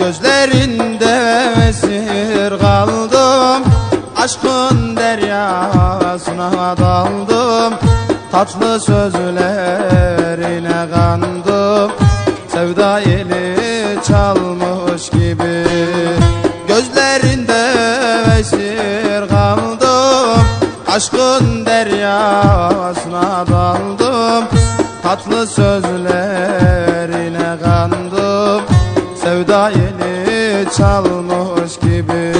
Gözlerinde esir kaldım, aşkın deryasına daldım. Tatlı sözlerine kandım, sevda eli çalmış gibi. Gözlerinde esir kaldım, aşkın deryasına daldım. Tatlı sözlerine kandım, sevda eli çalmış gibi.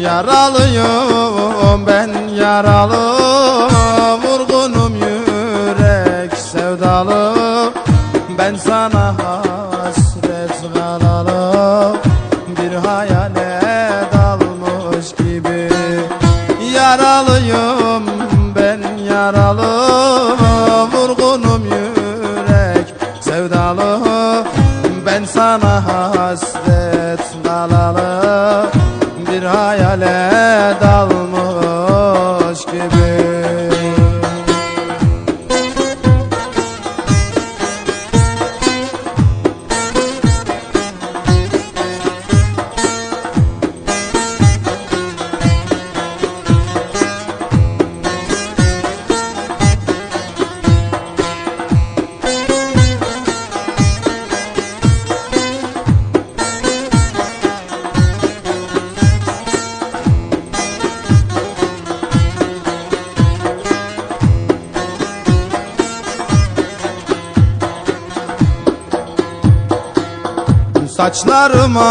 Yaralıyım ben, yaralı, vurgunum yürek sevdalı. Ben sana hasret kalalı, bir hayale dalmış gibi. Yaralıyım ben, yaralı, vurgunum yürek sevdalı. Ben sana hasret kalalı, bir hayale dalmış gibi. Saçlarıma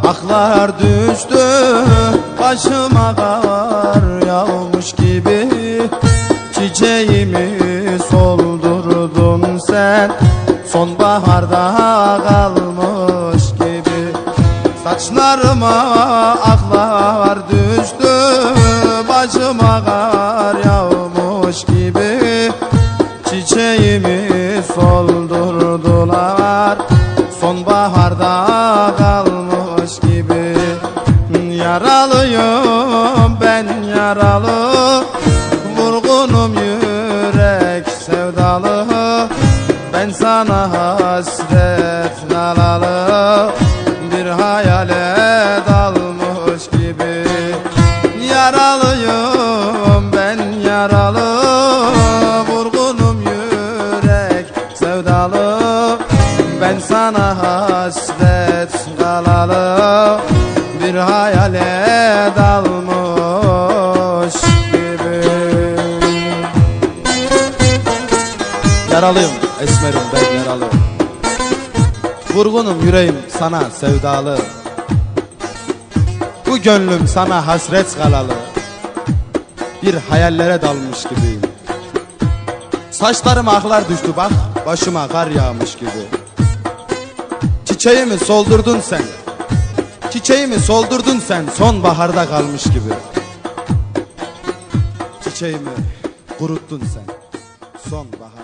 aklar düştü, başıma kar yağmış gibi. Çiçeğimi soldurdun sen, sonbaharda kalmış gibi. Saçlarıma aklar düştü, başıma kar yağmış gibi. Çiçeğimi soldurdular, sonbaharda kalmış gibi. Yaralıyım ben, yaralı, vurgunum yürek sevdalı. Ben sana hasret kalalı, bir hayale dalmış gibi. Yaralıyım ben, yaralı, vurgunum yürek sevdalı. Ben sana hasret kalalı, bir hayale dalmış gibi. Yaralıyım esmerim ben, yaralı, vurgunum yüreğim sana sevdalı. Bu gönlüm sana hasret kalalı, bir hayallere dalmış gibiyim. Saçlarıma aklar düştü bak, başıma kar yağmış gibi. Çiçeğimi soldurdun sen, çiçeğimi soldurdun sen, sonbaharda kalmış gibi. Çiçeğimi kuruttun sen, sonbahar.